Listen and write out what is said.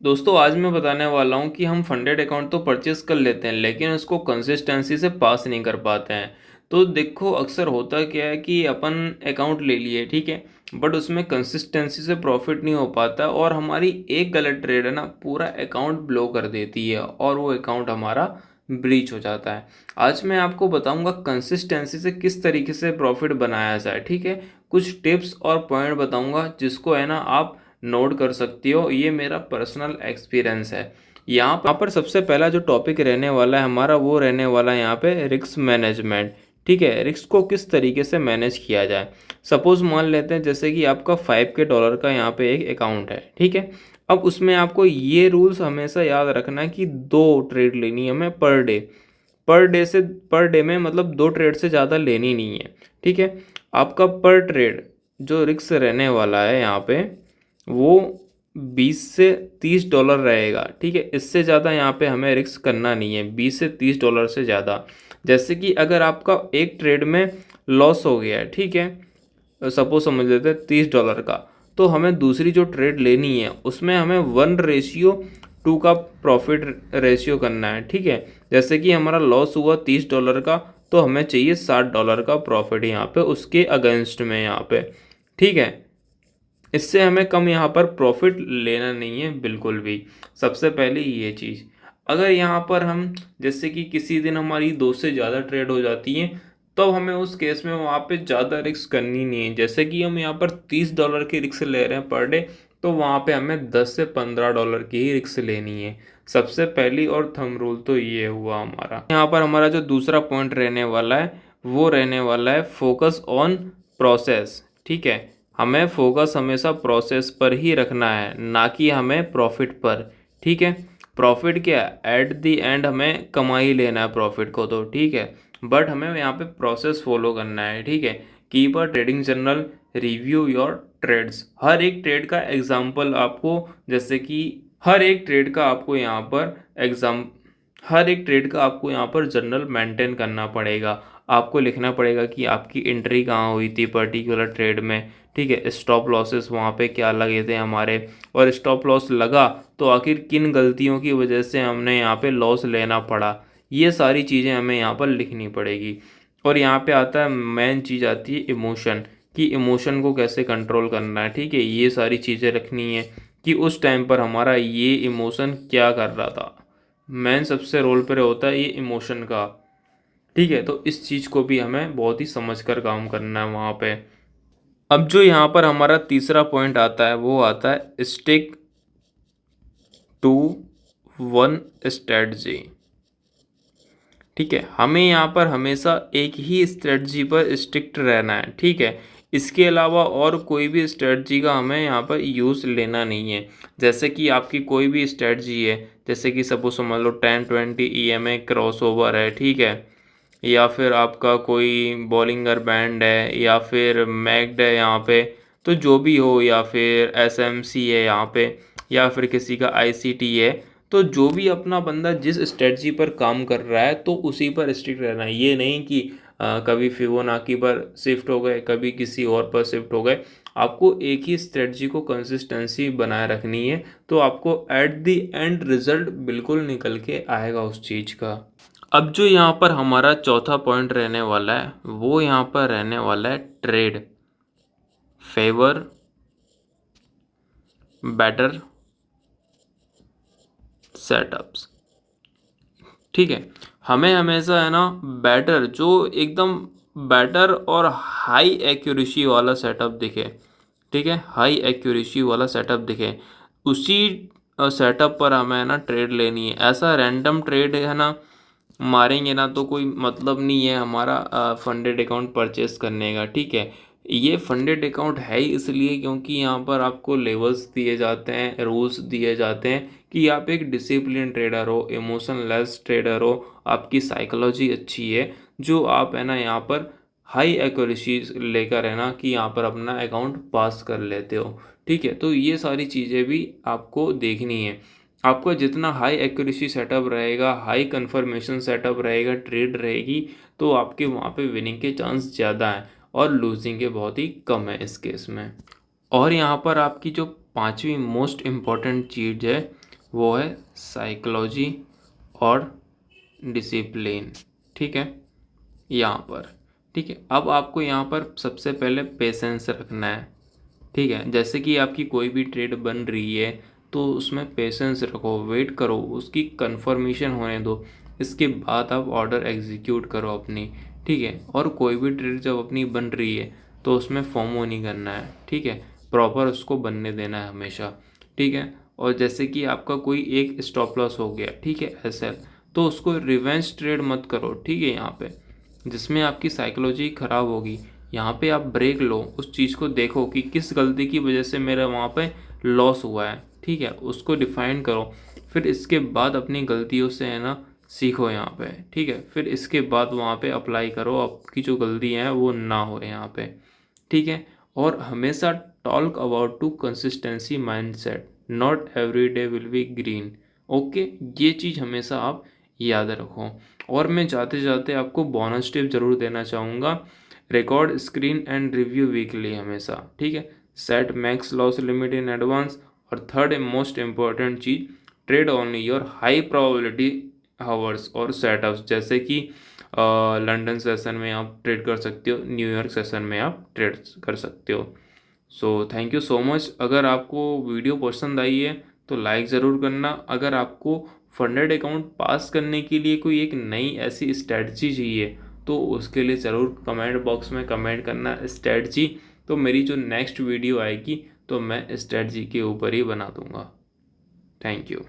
दोस्तों आज मैं बताने वाला हूँ कि हम फंडेड अकाउंट तो परचेस कर लेते हैं लेकिन उसको कंसिस्टेंसी से पास नहीं कर पाते हैं। तो देखो अक्सर होता क्या है कि अपन अकाउंट ले लिए, ठीक है, बट उसमें कंसिस्टेंसी से प्रॉफिट नहीं हो पाता और हमारी एक गलत ट्रेड है ना पूरा अकाउंट ब्लो कर देती है और वो अकाउंट हमारा ब्रीच हो जाता है। आज मैं आपको बताऊंगा कंसिस्टेंसी से किस तरीके से प्रॉफिट बनाया जाए, ठीक है। कुछ टिप्स और पॉइंट बताऊंगा जिसको है ना आप नोट कर सकती हो। ये मेरा पर्सनल एक्सपीरियंस है। यहाँ पर सबसे पहला जो टॉपिक रहने वाला है हमारा वो रहने वाला है यहाँ पे रिस्क मैनेजमेंट। ठीक है, रिस्क को किस तरीके से मैनेज किया जाए। सपोज मान लेते हैं जैसे कि आपका $5K का यहाँ पे एक अकाउंट है, ठीक है। अब उसमें आपको ये रूल्स हमेशा याद रखना है कि 2 ट्रेड लेनी है हमें पर डे। पर डे में मतलब 2 ट्रेड से ज़्यादा लेनी नहीं है, ठीक है। आपका पर ट्रेड जो रिस्क रहने वाला है यहाँ पे वो $20 से $30 रहेगा, ठीक है। इससे ज़्यादा यहाँ पे हमें रिस्क करना नहीं है, $20 से $30 से ज़्यादा। जैसे कि अगर आपका एक ट्रेड में लॉस हो गया है, ठीक है, सपोज समझ लेते हैं $30 का, तो हमें दूसरी जो ट्रेड लेनी है उसमें हमें 1:2 का प्रॉफिट रेशियो करना है, ठीक है। जैसे कि हमारा लॉस हुआ $30 का, तो हमें चाहिए $60 का प्रॉफिट यहाँ पे उसके अगेंस्ट में यहाँ पे, ठीक है। इससे हमें कम यहाँ पर प्रॉफिट लेना नहीं है बिल्कुल भी। सबसे पहले ये चीज़, अगर यहाँ पर हम जैसे कि किसी दिन हमारी 2 से ज़्यादा ट्रेड हो जाती है तो हमें उस केस में वहाँ पे ज़्यादा रिस्क करनी नहीं है। जैसे कि हम यहाँ पर $30 की रिस्क ले रहे हैं पर डे, तो वहाँ पे हमें $10 से $15 की ही रिस्क लेनी है। सबसे पहली और थंब रूल तो ये हुआ हमारा। यहाँ पर हमारा जो दूसरा पॉइंट रहने वाला है वो रहने वाला है फोकस ऑन प्रोसेस, ठीक है। हमें फोकस हमेशा प्रोसेस पर ही रखना है, ना कि हमें प्रॉफिट पर, ठीक है। प्रॉफिट क्या है, एट द एंड हमें कमा ही लेना है प्रॉफिट को तो, ठीक है, बट हमें यहाँ पे प्रोसेस फॉलो करना है, ठीक है। Keep a trading journal, review your trades. हर एक ट्रेड का एग्जाम्पल आपको, जैसे कि हर एक ट्रेड का आपको यहाँ पर एग्जाम हर एक ट्रेड का आपको यहाँ पर जर्नल मेंटेन करना पड़ेगा। आपको लिखना पड़ेगा कि आपकी एंट्री कहाँ हुई थी पर्टिकुलर ट्रेड में, ठीक है। स्टॉप लॉसेस वहाँ पे क्या लगे थे हमारे, और स्टॉप लॉस लगा तो आखिर किन गलतियों की वजह से हमने यहाँ पे लॉस लेना पड़ा। ये सारी चीज़ें हमें यहाँ पर लिखनी पड़ेगी। और यहाँ पे आता है मेन चीज़ आती है इमोशन, कि इमोशन को कैसे कंट्रोल करना है, ठीक है। ये सारी चीज़ें रखनी है कि उस टाइम पर हमारा ये इमोशन क्या कर रहा था। मेन सबसे रोल पर होता है ये इमोशन का, ठीक है। तो इस चीज़ को भी हमें बहुत ही समझ कर काम करना है वहाँ पे। अब जो यहाँ पर हमारा तीसरा पॉइंट आता है वो आता है स्टिक टू वन स्ट्रेटजी, ठीक है। हमें यहाँ पर हमेशा एक ही स्ट्रेटजी पर स्टिक्ट रहना है, ठीक है। इसके अलावा और कोई भी स्ट्रेटजी का हमें यहाँ पर यूज़ लेना नहीं है। जैसे कि आपकी कोई भी स्ट्रेटजी है, जैसे कि सपोज समझ लो 10-20 EMA क्रॉस ओवर है, ठीक है, या फिर आपका कोई बॉलिंगर बैंड है या फिर मैग्ड है यहाँ पे, तो जो भी हो, या फिर SMC है यहाँ पे, या फिर किसी का ICT है, तो जो भी अपना बंदा जिस स्ट्रेटजी पर काम कर रहा है तो उसी पर स्टिक रहना है। ये नहीं कि कभी फिबोनाची पर शिफ्ट हो गए, कभी किसी और पर शिफ्ट हो गए। आपको एक ही स्ट्रेटजी को कंसिस्टेंसी बनाए रखनी है, तो आपको एट द एंड रिजल्ट बिल्कुल निकल के आएगा उस चीज़ का। अब जो यहाँ पर हमारा चौथा पॉइंट रहने वाला है वो यहाँ पर रहने वाला है ट्रेड फेवर बेटर सेटअप्स, ठीक है। हमें हमेशा है ना बेटर, जो एकदम बेटर और हाई एक्यूरेसी वाला सेटअप दिखे, ठीक है, हाई एक्यूरेसी वाला सेटअप दिखे, उसी सेटअप पर हमें है ना ट्रेड लेनी है। ऐसा रैंडम ट्रेड है ना मारेंगे ना तो कोई मतलब नहीं है हमारा फंडेड अकाउंट परचेस करने का, ठीक है। ये फंडेड अकाउंट है ही इसलिए क्योंकि यहाँ पर आपको लेवल्स दिए जाते हैं, रूल्स दिए जाते हैं कि आप एक डिसिप्लिन ट्रेडर हो, इमोशनलेस ट्रेडर हो, आपकी साइकोलॉजी अच्छी है, जो आप है ना यहाँ पर हाई एक्यूरेसी लेकर है ना कि यहाँ पर अपना अकाउंट पास कर लेते हो, ठीक है। तो ये सारी चीज़ें भी आपको देखनी है। आपका जितना हाई एक्यूरेसी सेटअप रहेगा, हाई कंफर्मेशन सेटअप रहेगा, ट्रेड रहेगी, तो आपके वहाँ पे विनिंग के चांस ज़्यादा हैं और लूजिंग के बहुत ही कम है इस केस में। और यहाँ पर आपकी जो पांचवी मोस्ट इम्पॉर्टेंट चीज़ है वो है साइकोलॉजी और डिसिप्लिन। ठीक है, यहाँ पर। ठीक है, अब आपको यहाँ पर सबसे पहले पेशेंस रखना है। ठीक है, जैसे कि आपकी कोई भी ट्रेड बन रही है तो उसमें पेशेंस रखो, वेट करो, उसकी कंफर्मेशन होने दो, इसके बाद आप ऑर्डर एग्जीक्यूट करो अपनी। ठीक है, और कोई भी ट्रेड जब अपनी बन रही है तो उसमें फोमो नहीं करना है। ठीक है, प्रॉपर उसको बनने देना है हमेशा। ठीक है, और जैसे कि आपका कोई एक स्टॉप लॉस हो गया, ठीक है, एसएल, तो उसको रिवेंज ट्रेड मत करो। ठीक है, यहाँ पे जिसमें आपकी साइकोलॉजी खराब होगी, यहाँ पे आप ब्रेक लो, उस चीज़ को देखो कि किस गलती की वजह से मेरा वहाँ पे लॉस हुआ है। ठीक है, उसको डिफाइन करो, फिर इसके बाद अपनी गलतियों से है ना सीखो यहाँ पे। ठीक है, फिर इसके बाद वहाँ पे अप्लाई करो, आपकी जो गलतियाँ हैं वो ना हो यहाँ पे। ठीक है, और हमेशा talk about to consistency mindset, not every day will be green. Okay, ये चीज़ हमेशा आप याद रखो। और मैं जाते जाते आपको बोनस टिप जरूर देना चाहूँगा, record screen and review weekly हमेशा। ठीक है, set max loss limit in advance, और थर्ड मोस्ट इम्पॉर्टेंट चीज़, trade only your high probability hours और सेटअप्स, जैसे कि लंदन सेशन में आप ट्रेड कर सकते हो, न्यूयॉर्क सेशन में आप ट्रेड कर सकते हो। So thank you so much. अगर आपको वीडियो पसंद आई है तो लाइक ज़रूर करना। अगर आपको फंडेड अकाउंट पास करने के लिए कोई एक नई ऐसी स्ट्रेटजी चाहिए तो उसके लिए ज़रूर कमेंट बॉक्स में कमेंट करना स्ट्रेटजी। तो मेरी जो नेक्स्ट वीडियो आएगी तो मैं स्ट्रेटजी के ऊपर ही बना दूंगा। Thank you.